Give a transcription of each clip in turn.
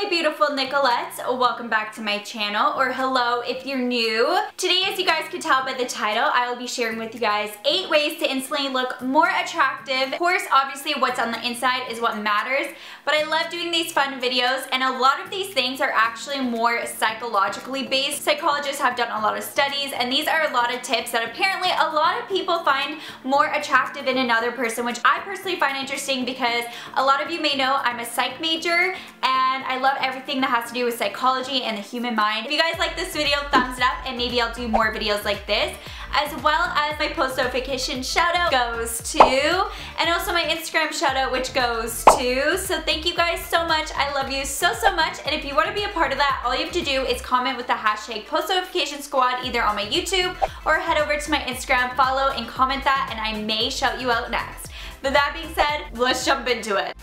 my beautiful Nicolettes, welcome back to my channel, or hello if you're new. Today, as you guys can tell by the title, I will be sharing with you guys 8 ways to instantly look more attractive. Of course, obviously what's on the inside is what matters, but I love doing these fun videos, and a lot of these things are actually more psychologically based. Psychologists have done a lot of studies, and these are a lot of tips that apparently a lot of people find more attractive in another person, which I personally find interesting because a lot of you may know I'm a psych major, and I love everything that has to do with psychology and the human mind. If you guys like this video, thumbs it up, and maybe I'll do more videos like this, as well as my post notification shout out goes to, and also my Instagram shout out which goes to. So thank you guys so much. I love you so much, and if you want to be a part of that, all you have to do is comment with the hashtag post notification squad either on my YouTube or head over to my Instagram, follow and comment that, and I may shout you out next. But that being said, let's jump into it.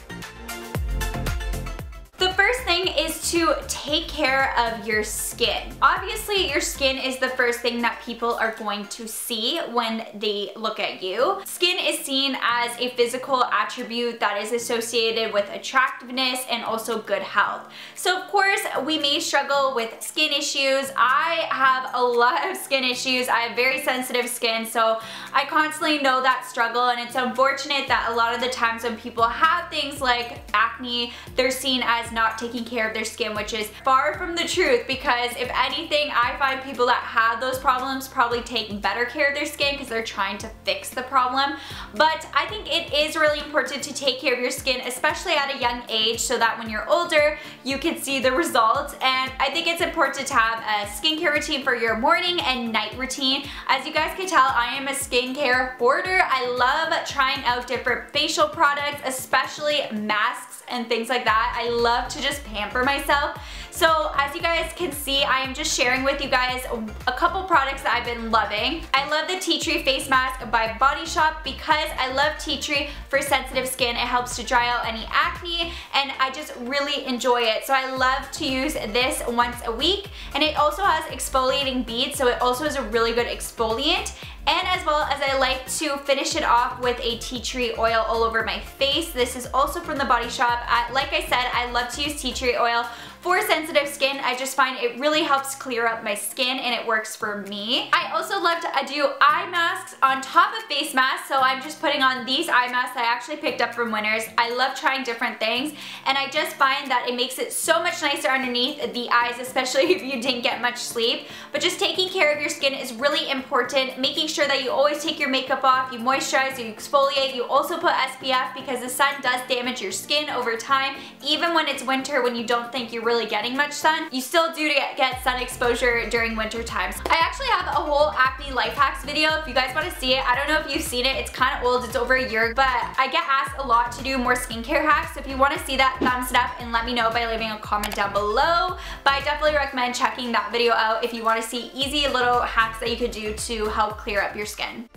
The first thing is to take care of your skin. Obviously, your skin is the first thing that people are going to see when they look at you. Skin is seen as a physical attribute that is associated with attractiveness and also good health. So of course, we may struggle with skin issues. I have a lot of skin issues. I have very sensitive skin, so I constantly know that struggle, and it's unfortunate that a lot of the times when people have things like acne, they're seen as not taking care of their skin, which is far from the truth, because if anything, I find people that have those problems probably take better care of their skin because they're trying to fix the problem. But I think it is really important to take care of your skin, especially at a young age, so that when you're older, you can see the results. And I think it's important to have a skincare routine for your morning and night routine. As you guys can tell, I am a skincare hoarder. I love trying out different facial products, especially masks and things like that. I love to just pamper myself. So as you guys can see, I am just sharing with you guys a couple products that I've been loving. I love the Tea Tree Face Mask by Body Shop because I love tea tree for sensitive skin. It helps to dry out any acne, and I just really enjoy it. So I love to use this once a week, and it also has exfoliating beads, so it also is a really good exfoliant. And as well as I like to finish it off with a tea tree oil all over my face. This is also from the Body Shop. Like I said, I love to use tea tree oil for sensitive skin. I just find it really helps clear up my skin, and it works for me. I also love to do eye masks on top of face masks, so I'm just putting on these eye masks I actually picked up from Winners. I love trying different things, and I just find that it makes it so much nicer underneath the eyes, especially if you didn't get much sleep. But just taking care of your skin is really important, making sure that you always take your makeup off, you moisturize, you exfoliate, you also put SPF, because the sun does damage your skin over time. Even when it's winter, when you don't think you're really getting much sun, you still do get sun exposure during winter times. I actually have a whole acne life hacks video if you guys want to see it. I don't know if you've seen it, it's kind of old, it's over a year, but I get asked a lot to do more skincare hacks, so if you want to see that, thumbs it up and let me know by leaving a comment down below. But I definitely recommend checking that video out if you want to see easy little hacks that you could do to help clear up your skin.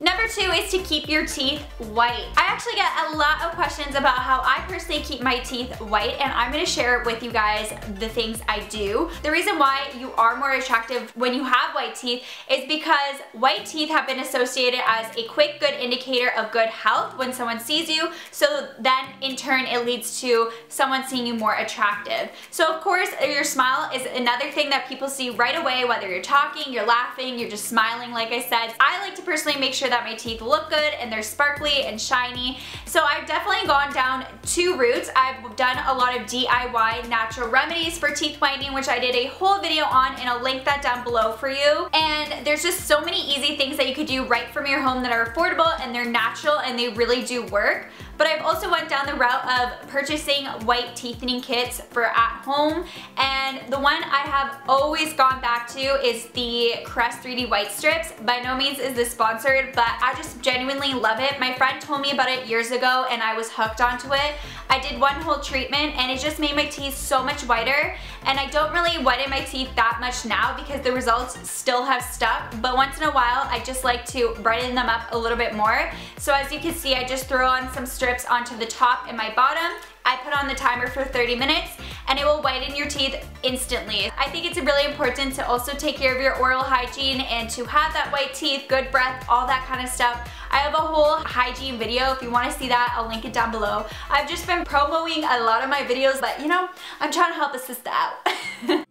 Number 2 is to keep your teeth white. I actually get a lot of questions about how I personally keep my teeth white, and I'm going to share with you guys the things I do. The reason why you are more attractive when you have white teeth is because white teeth have been associated as a quick, good indicator of good health when someone sees you, so then in turn it leads to someone seeing you more attractive. So of course, your smile is another thing that people see right away, whether you're talking, you're laughing, you're just smiling. Like I said, I like to personally make sure that my teeth look good and they're sparkly and shiny. So I've definitely gone down 2 routes. I've done a lot of DIY natural remedies for teeth whitening, which I did a whole video on, and I'll link that down below for you. And there's just so many easy things that you could do right from your home that are affordable and they're natural and they really do work. But I've also went down the route of purchasing white teething kits for at home, and the one I have always gone back to is the Crest 3D White Strips. By no means is this sponsored, but I just genuinely love it. My friend told me about it years ago and I was hooked onto it. I did one whole treatment and it just made my teeth so much whiter, and I don't really whiten my teeth that much now because the results still have stuck, but once in a while I just like to brighten them up a little bit more. So as you can see, I just throw on some strips onto the top and my bottom. I I put on the timer for 30 minutes and it will whiten your teeth instantly. I think it's really important to also take care of your oral hygiene and to have that white teeth, good breath, all that kind of stuff. I have a whole hygiene video. If you want to see that, I'll link it down below. I've just been promoting a lot of my videos, but you know, I'm trying to help a sister out.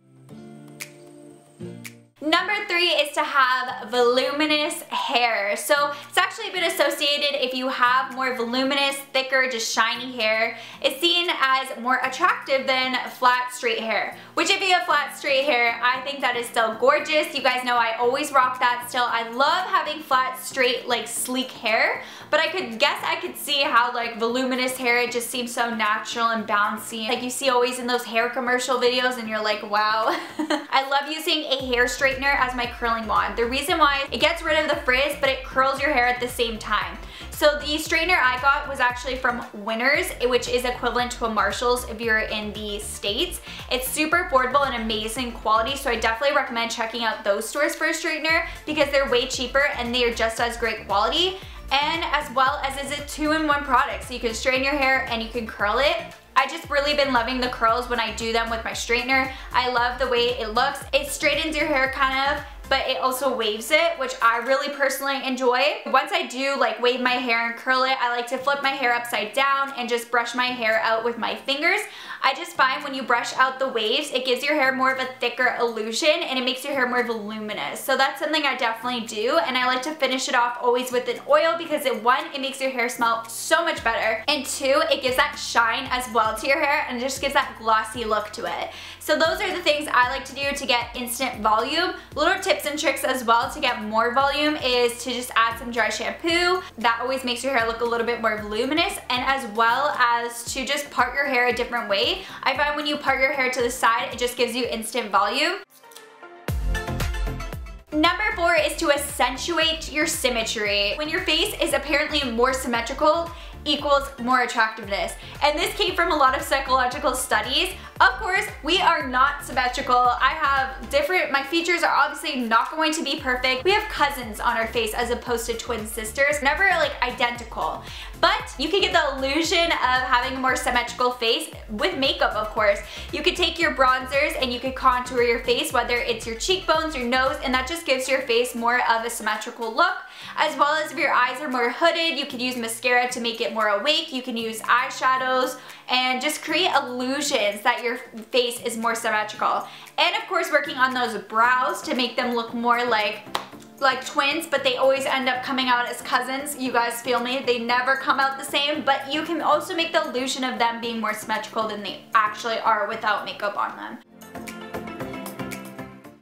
Number 3 is to have voluminous hair. So it's actually been associated, if you have more voluminous, thicker, just shiny hair, it's seen as more attractive than flat, straight hair. Which if you have flat, straight hair, I think that is still gorgeous. You guys know I always rock that still. I love having flat, straight, like sleek hair, but I could see how like voluminous hair, it just seems so natural and bouncy. Like you see always in those hair commercial videos and you're like, wow. I love using a hair straightener as my curling wand. The reason why, it gets rid of the frizz, but it curls your hair at the same time. So the straightener I got was actually from Winners, which is equivalent to a Marshall's if you're in the States. It's super affordable and amazing quality, so I definitely recommend checking out those stores for a straightener because they're way cheaper and they are just as great quality. And as well as is a 2-in-1 product, so you can straighten your hair and you can curl it. I just really been loving the curls when I do them with my straightener. I love the way it looks. It straightens your hair kind of, but it also waves it, which I really personally enjoy. Once I do like wave my hair and curl it, I like to flip my hair upside down and just brush my hair out with my fingers. I just find when you brush out the waves, it gives your hair more of a thicker illusion and it makes your hair more voluminous. So that's something I definitely do, and I like to finish it off always with an oil because one, it makes your hair smell so much better, and 2, it gives that shine as well to your hair and just gives that glossy look to it. So those are the things I like to do to get instant volume. Little tips and tricks as well to get more volume is to just add some dry shampoo. That always makes your hair look a little bit more voluminous, and as well as to just part your hair a different way. I find when you part your hair to the side, it just gives you instant volume. Number 4 is to accentuate your symmetry. When your face is apparently more symmetrical, equals more attractiveness. And this came from a lot of psychological studies. Of course, we are not symmetrical. My features are obviously not going to be perfect. We have cousins on our face as opposed to twin sisters, never like identical. But you can get the illusion of having a more symmetrical face with makeup, of course. You could take your bronzers and you could contour your face, whether it's your cheekbones, your nose, and that just gives your face more of a symmetrical look. As well as if your eyes are more hooded, you could use mascara to make it more awake. You can use eyeshadows and just create illusions that your face is more symmetrical. And of course, working on those brows to make them look more like twins, but they always end up coming out as cousins. You guys feel me? They never come out the same, but you can also make the illusion of them being more symmetrical than they actually are without makeup on them.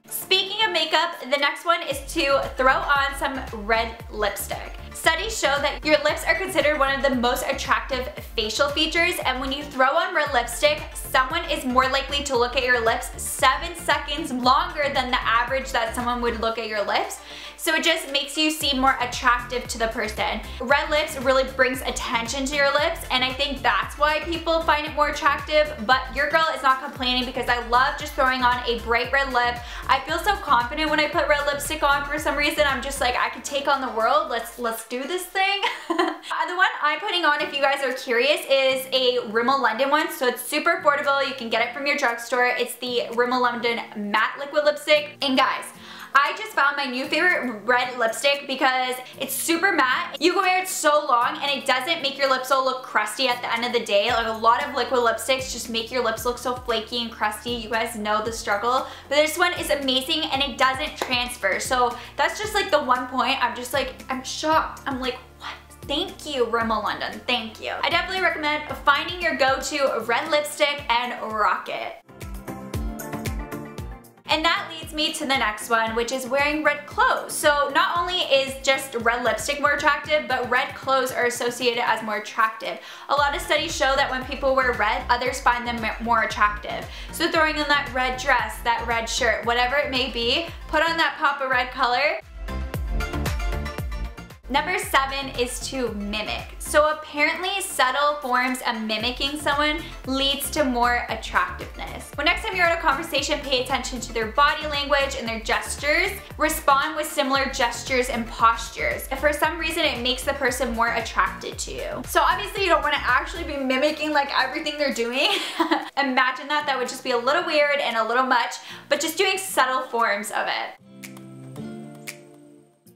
Speaking of makeup, the next one is to throw on some red lipstick. Studies show that your lips are considered one of the most attractive facial features, and when you throw on red lipstick, someone is more likely to look at your lips 7 seconds longer than the average that someone would look at your lips. So it just makes you seem more attractive to the person. Red lips really brings attention to your lips, and I think that's why people find it more attractive, but your girl is not complaining because I love just throwing on a bright red lip. I feel so confident when I put red lipstick on for some reason. I'm just like, I could take on the world. Let's do this thing. The one I'm putting on, if you guys are curious, is a Rimmel London one. So it's super affordable. You can get it from your drugstore. It's the Rimmel London matte liquid lipstick. And guys, I just found my new favorite red lipstick because it's super matte. You can wear it so long and it doesn't make your lips all look crusty at the end of the day. Like a lot of liquid lipsticks just make your lips look so flaky and crusty. You guys know the struggle. But this one is amazing and it doesn't transfer. So that's just like the one point. I'm just like, I'm shocked. I'm like, what? Thank you, Rimmel London. Thank you. I definitely recommend finding your go-to red lipstick and rock it. And that leads me to the next one, which is wearing red clothes. So not only is just red lipstick more attractive, but red clothes are associated as more attractive. A lot of studies show that when people wear red, others find them more attractive. So throwing on that red dress, that red shirt, whatever it may be, put on that pop of red color. Number 7 is to mimic. So apparently subtle forms of mimicking someone leads to more attractiveness. When next time you're in a conversation, pay attention to their body language and their gestures. Respond with similar gestures and postures. If for some reason it makes the person more attracted to you. So obviously you don't want to actually be mimicking like everything they're doing. Imagine that would just be a little weird and a little much, but just doing subtle forms of it.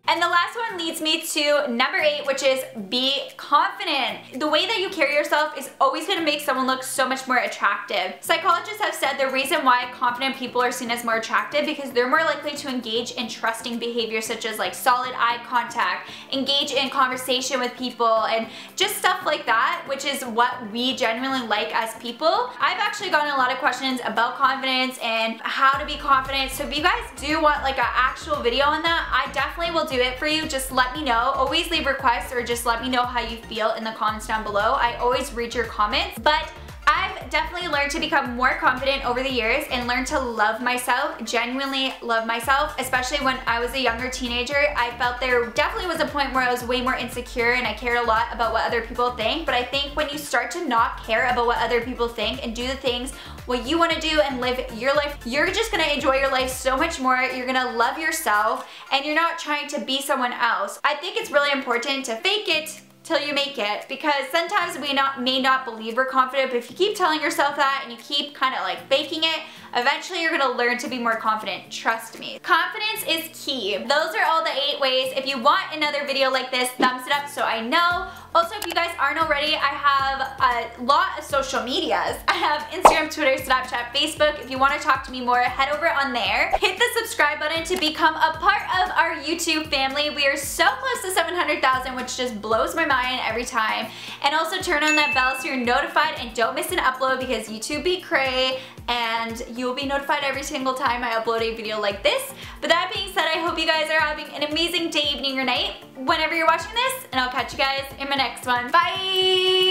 And the last one leads me to number 8, which is be confident. The way that you carry yourself is always going to make someone look so much more attractive. Psychologists have said the reason why confident people are seen as more attractive because they're more likely to engage in trusting behavior such as like solid eye contact, engage in conversation with people, and just stuff like that, which is what we genuinely like as people. I've actually gotten a lot of questions about confidence and how to be confident. So if you guys do want like an actual video on that, I definitely will do it for you. Just let me know. Always leave requests or just let me know how you feel in the comments down below. I always read your comments, but I've definitely learned to become more confident over the years and learned to love myself, genuinely love myself, especially when I was a younger teenager. I felt there definitely was a point where I was way more insecure and I cared a lot about what other people think, but I think when you start to not care about what other people think and do the things what you want to do and live your life, you're just going to enjoy your life so much more. You're going to love yourself and you're not trying to be someone else. I think it's really important to fake it till you make it, because sometimes we may not believe we're confident, but if you keep telling yourself that and you keep kind of like faking it, eventually you're gonna learn to be more confident, trust me. Confidence is key. Those are all the 8 ways. If you want another video like this, thumbs it up so I know. Also, if you guys aren't already, I have a lot of social medias. I have Instagram, Twitter, Snapchat, Facebook. If you want to talk to me more, head over on there. Hit the subscribe button to become a part of our YouTube family. We are so close to 700,000, which just blows my mind every time. And also turn on that bell so you're notified and don't miss an upload, because YouTube be cray and you'll be notified every single time I upload a video like this. But that being said, I hope you guys are having an amazing day, evening, or night whenever you're watching this, and I'll catch you guys in my next one. Bye!